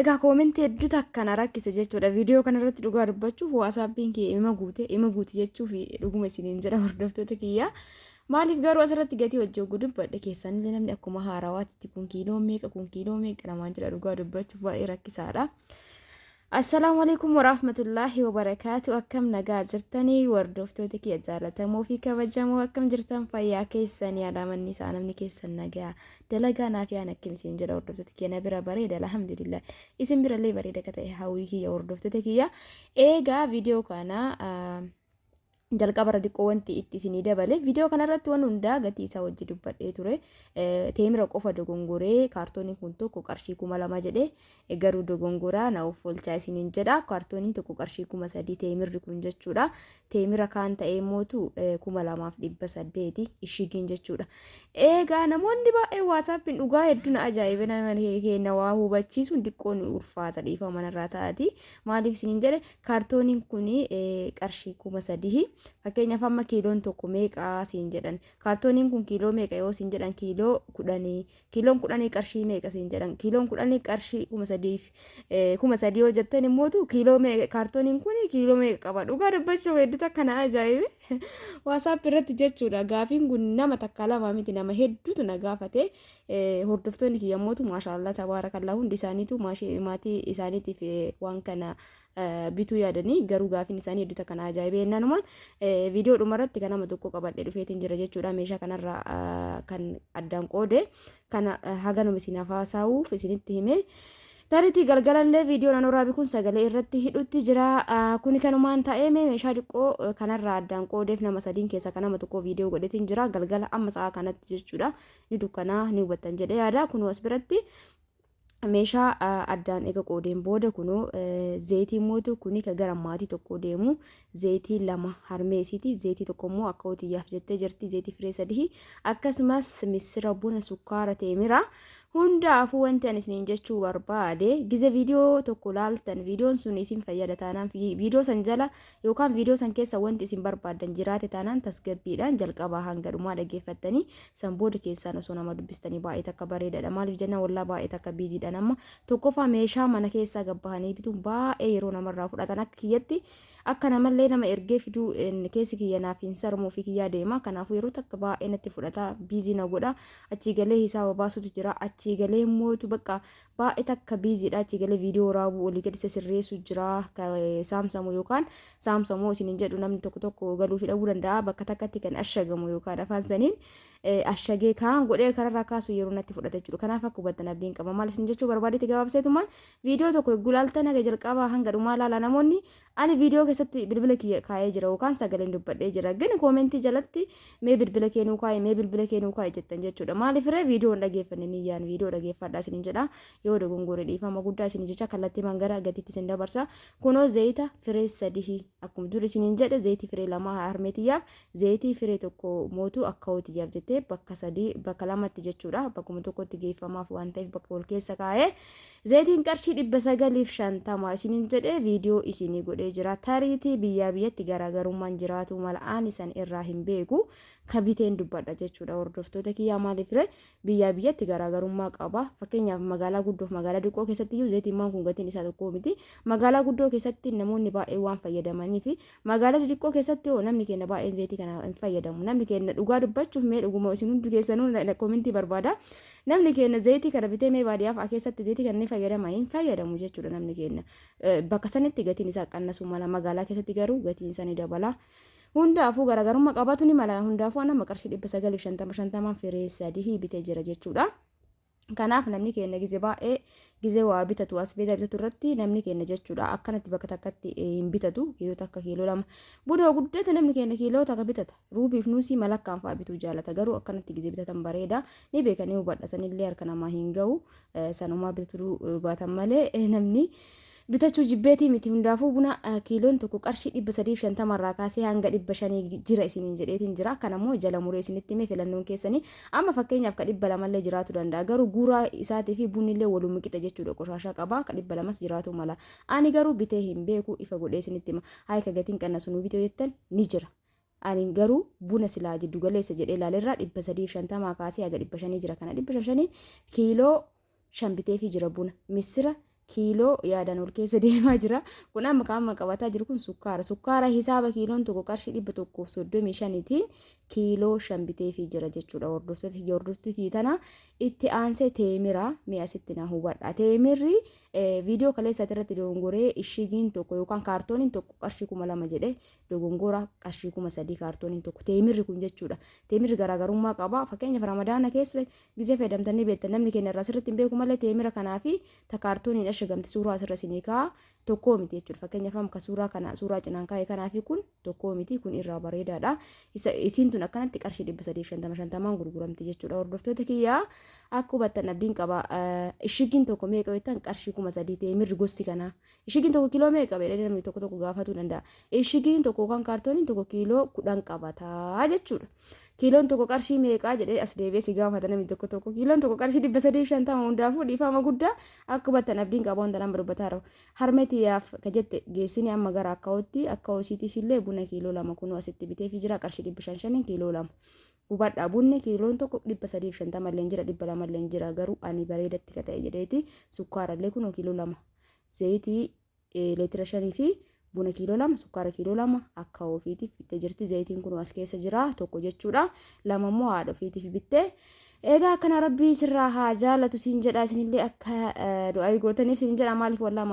Egaa koomentii hedduutu akkana rakkise jechuudha. Viidiyoo kanarratti dhugaa dubbachuuf waasaappiin kee ima guute jechuuf dhuguma isiniin jedha hordoftoota kiyyaa. Maaliif garuu asirratti gatii hojii oguu dubbadhe keessanillee namni akkuma haarawaatti kun kiiloo meeqa namaan jira dhugaa dubbachuuf baay'ee rakkisaadha. Assalamu alaikum warahmatullahi wabarakatuh. Akkam nagaa jirtanii hordoftoota kiyya jaallatamoo fi kabajamoo akkam jirtan fayyaa keessanii alaamanni isaa namni keessan nagaa dalagaa naaf yaan akkam isin jedha hordoftoota kiyya na bira bareeda alhamdulillah isin birallee bareeda ka ta'e hawwii kiyya hordoftoota kiyya. Eegaa viidiyoo kana jalqaba diqqoo wanti itti isinii dabale viidiyoo kanarratti waan hundaa gatii isaa wajji dubbadhee ture. Teemira qofa dogongoree kaartooniin kun tokko qarshii 2,000 jedhee garuu dogongoraa na of oolchaa isiniin jedha. Kaartooniin tokko qarshii 3,000 teemirri kun jechuudha. Teemira kaan ta'ee mootu 2,800 ishigiin jechuudha. Eegaa namoonni baay'ee waasaappiin dhugaa hedduu na ajaa'ibe nama keenya waa hubachiisuun diqqoon ulfaata dhiifa manarraa ta'ati. Maaliif isiniin jedhe kaartooniin kun qarshii 3,000 fakkeenyaaf amma kiiloon tokko meeqa siin jedhan kaartooniin kun kiiloo meeqa yoo siin jedhan kiiloo 10 kiiloon 10 qarshii meeqa siin jedhan kiiloon 10 qarshii 3,000 yoo jettan immootu kiiloo meeqa kaartooniin kun kiiloo meeqa qaba dhugaa dubbachuuf hedduutu akkana ajaa'ibe waasaap irratti jechuudha. Gaafiin kun nama takka lama miti nama hedduutu na gaafate hordoftoonni kiyyamootu maashaallah tabaarakallaa hundi isaaniitu maatii isaaniitiif waan kana bituu yaadanii garuu gaafiin isaanii hedduutu akkana ajaa'ibe ennanumaan viidiyoo dhumarratti kan nama tokko qabadhee dhufeetiin jira jechuudha. Meeshaa kanarraa kan addaan qoode kana haganuma isin haasaawuuf isinitti hime. Tariitii galgalallee viidiyoo naannoo kun sagalee irratti hidhutti jira. Kuni kanumaan ta'ee meeshaa xiqqoo kanarraa addaan qoodeef nama sadiin keessa kan nama tokko viidiyoo godhetiin jira galgala amma sa'a kanatti jechuudha. Ni dukkanaa ni hubattan jedhee yaada. Kun as biratti meeshaa addaan eega qoodeen booda kunoo zeetii mootu kuni ka gara maatii tokko deemu zeetii 2 harmeesiiti. Zeetii tokko immoo akka hotiyyaaf jettee jirti zeetii firee 3 akkasumas misira buna sukkaara teemira hundaafuu wanti ani isiniin jechuu barbaade gize viidiyoo tokko laaltan viidiyoon sun isin fayyada taanaan viidiyoo san jala yookaan viidiyoo san keessa wanti isin barbaadan jiraate taanaan tasgabbiidhaan jalqabaa hanga dhumaa dhaggeeffattanii san booda keessaan osoo nama dubbistanii baay'ee takka bareedaadha. Maaliif jenna wallaa baay'ee takka biiziidha nama tokkoffaa meeshaa mana keessaa gabbahanii bituun baay'ee yeroo namarraa fudhatan akka kiyyatti akka namallee nama ergee fiduu keessi kiyya naaf hin sarmuu fi kiyyaa deema. Kanaafuu yeroo takka baay'ee natti fudhata biizii na godha achii galee hisaaba baasutu jira achii galee mootu bakka baay'ee takka biiziidha. Achii galee viidiyoo raabuu olii gadi sirreessu jira saamsamu yookaan saamsamoo isin jedhu namni tokko galuu fi dhabuu danda'a bakka takkatti kan ashagamu yookaan afaan saniin ashagee kaan godhee kararraa kaasu yeroo natti fudhata jechuudha. Kanaaf akka hubattan abdiin qaba. Maal isin jechuu barbaadetti gabaabseetumaan viidiyoo tokko gulaaltan haga jalqabaa hanga dhumaa laala namoonni ani viidiyoo keessatti bilbila kiyya kaayee jira yookaan sagaleen dubbadhee jira gani koomentii jalatti mee bilbila keenuu kaayee jettan jechuudha. Maaliif ree viidiyoon dhageeffanne niyyaan viidiyoo dhageeffadhaa isiniin jedha yoo dogongore dhiifama guddaa isin jecha kallattii mangara gatiitti isin dabarsa. Kunoo zeeta firee 3 akkuma dur isiniin jedhe zeetii firee 2 harmeetiyyaaf zeetii firee tokko mootu akka hotiyyaaf jettee bakka 3 bakka 2tti jechuudha. Bakkuma tokkotti geeffamaaf waan ta'eef bakka wal keessa kaa'ee zeetiin qarshii 950 isiniin jedhe viidiyoo isinii godhee jira. Tariitii biyyaa biyyatti garaagarummaan jiraatu mal'aan isan irraa hin beeku kabiteen dubbadha jechuudha hordoftoota kiyyaa. Maaliif ree biyyaa biyyatti garaagarummaa qaba. Fakkeenyaaf magaalaa guddoo magaalaa xiqqoo keessatti iyyuu zeetiin kun gatiin isaa tokko miti. Magaalaa guddoo keessatti namoonni baay'ee waan fayyadamanii fi magaalaa xiqqoo keessatti namni keenya baay'een zeetii kana hin fayyadamu. Namni keenya dhugaa dubbachuuf mee dhuguma isin hundi keessanuu koomentii barbaada. Namni keenya zeetii kana bitee mee baadiyyaaf keessatti zeetii kana ni fayyadama hin fayyadamu jechuudha. Namni keenya bakka sanitti gatiin isaa qannasu mala magaalaa keessatti garuu gatiin isaa ni dabala. Hundaafuu garaagarummaa qabaatu ni mala. Hundaafuu nama qarshii 950 firee 3 bitee jira jechuudha. Kanaaf namni keenya gize baay'ee gize waa bitatu asbeeza bitatu irratti namni keenya jechuudha akkanatti bakka takkatti hin bitatu kiiloo takka kiiloo 2 budoo guddate namni keenya kiiloo takka bitata ruubiif nuusii malakkaan fa'aa bituu jaalata garuu akkanatti gize bitatan bareeda ni beekanii hubadha sanillee harka namaa hin ga'u sanumaa bitatu baatan malee namni bitachuu jibbeetii miti. Hundaafuu buna kiiloon tokko qarshii 350 irraa kaasee hanga 500 jira isiniin jedheetiin jira. Kanammoo jala muree isinitti himee filannoon keessanii amma fakkeenyaaf ka 200 illee jiraatu danda'a garuu guuraa isaatii fi bunni illee waluma qixa jechuudha qoshashaa qaba ka 200 jiraatu mala. Ani garuu bitee hin beeku ifa godhee isinitti hima. Hayi ka gatiin qannasu nu bitee jettan ni jira. Ani garuu buna silaa jiddu galeessa jedhee ilaalerraa 350 kaasee haga 500 jira. Kana 500 kiiloo 5 bitee fi jira buna misira kiiloo yaadaan ol keessa deemaa jira. Kun amma qaama qabataa jiru kun sukkaara. Sukkaara hisaaba kiiloon tokko qarshii 135tiin kiiloo 5 biteefii jira jechuudha. Hordoftooti tana itti aansee teemira mi'a sitti na hubadha. Teemirri viidiyoo kaleessatti irratti dogongoree ishigiin tokko yookaan kaartooniin tokko qarshii 2,000 jedhee dogongora qarshii 3,000 kaartooniin tokko. Teemirri kun jechuudha. Teemirri garaagarummaa qaba. Fakkeenyaaf ramadaana keessa gizee fayyadamtanii beektan namni keenya irraa sirriitti hin beeku malee teemira kanaa fi kaartooniin ashagamti suuraa asirra isinii kaa'a tokkoo miti jechuudha. Fakkeenyaaf amma suuraa kana suuraa cinaan kaa'e kanaa fi kun tokkoo miti kun irraa bareedaadha. Isiin tun akkanatti qarshii 350 gurguramti jechuudha. Hordoftoota kiyyaa akka hubattan abdiin qaba. Ishigiin tokko meeqa jettan qarshii 3,000 teemirri gosti kanaa. Ishigiin tokko kiiloo meeqa jedhee namni tokko gaafatuu danda'a. Ishigiin tokko kan kaartooniin tokko kiiloo 10 qabata jechuudha. Kiiloon tokko qarshii meeqaa jedhee as deebi'ee si gaafata namni tokko kiiloon tokko qarshii 350 hundaafuu dhiifama guddaa akka hubattan abdiin qaba wanta nama dubbataa jiru. Harmetiyaaf ka jette geessini amma gara akkaawutti akkaawusiitiif illee buna kiiloo 2 kunuu asitti biteefi jira qarshii 500 kiiloo 2. Hubadhaa bunni kiiloon tokko 350 illee jira 200 illee jira garuu ani bareedatti ka ta'e jedheeti sukkaara illee kunoo kiiloo 2 zayitii leetira 5 fi buna kiiloo 2 sukkaara kiiloo 2 akka ofiitiif bittee jirti. Zayitiin kun as keessa jira tokko jechuudha. 2 immoo haadha ofiitiif bittee. Egaa akkana rabbii sirraa haa jaallatu siin jedha isinillee akka du'aa gootaniif siin jedha maaliif wallaa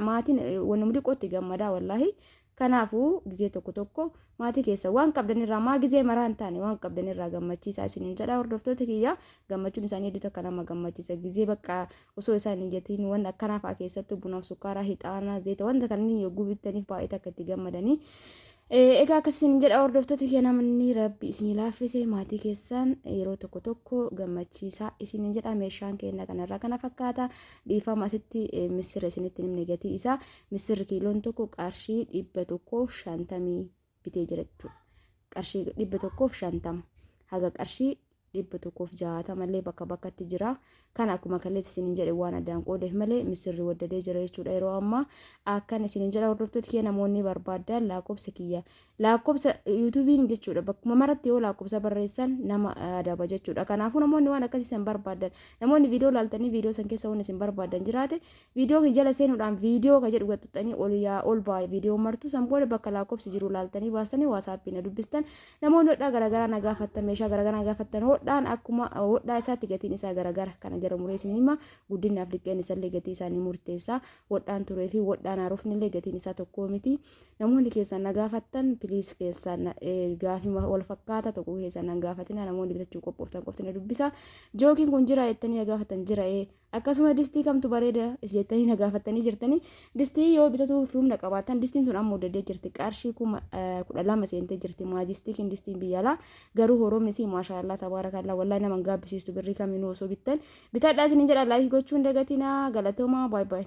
maatiin wanni mudiqootti gammadaa wallaahi. Kanaafuu gizee tokko maatii keessa waan qabdanirraa maa gizee maraa hin taane waan qabdanirraa gammachiisaa isiniin jedha. Hordoftoota kiyya gammachuun isaanii hedduu akka nama gammachiisa. Gizee bakka osoo isaan hin jettiin waan akkanaa fa'aa keessattuu bunaaf sukkaaraa hixaanaa zayita wanta kanneen yogguu bittaniif baay'ee akka itti gammadanii. Egaa akkasiin jedha hordoftoota kiyya namni rabbi isin laaffise maatii keessan yeroo tokko gammachiisaa isin jedha. Meeshaan keenya kanarraa kana fakkaata dhiifama asitti misira isinitti nimne gatii isaa misirri kiiloon tokko qarshii 150 bitee jira jechuudha. Qarshii 150 haga qarshii 160 malee bakka bakkatti jira. Kan akkuma kaleessa isin jedhe waan addaan qoodeef malee misirri waddadee jira jechuudha. Yeroo ammaa akkan isin jedha hordoftoota kiyya namoonni barbaadan lakkoofsa kiyya lakkoofsa yuutuubiin jechuudha. Bakkuma maratti yoo lakkoofsa barreessan nama adaba jechuudha. Kanaafuu namoonni waan akkasiisan barbaadan namoonni viidiyoo laaltanii viidiyoo san keessa waan isin barbaadan jiraate viidiyoo jala seenuudhaan viidiyoo ka jedhu gaxuxanii ol baay'ee viidiyoo martuu san booda bakka lakkoofsi jiru laaltanii baastanii waasaappiin na dubbistan namoonni hodhaa garaagaraa na gaafattan meeshaa garaagaraa gaafattan hodhaan akkuma hodhaa isaatti gatiin isaa garaagara kana jara mureessin hima guddinaaf liqqeen isallee gatii isaanii murteessaa hodhaan turee fi hodhaan haarofnillee gatiin isaa tokko miti. Namoonni keessan na gaafattan piliis keessan gaafii wal fakkaata tokko keessan na gaafatina namoonni bitachuu qophooftan qofti na dubbisa. Jookiin kun jira jettanii na gaafatan jira akkasuma distii kamtu bareeda jettanii na gaafatanii jirtanii distii yoo bitatu fi humna qabaatan distiin tun amma muddadee jirti qarshii 12 seentee jirti maajistiikiin distiin biyyaalaa garuu horomni si maashaallah tabaarakallaa wallahi nama gaabbisiistu birrii kaminuu osoo bittan bitadhaa isin jedha laayikii gochuun dagatinaa galatooma baay baay.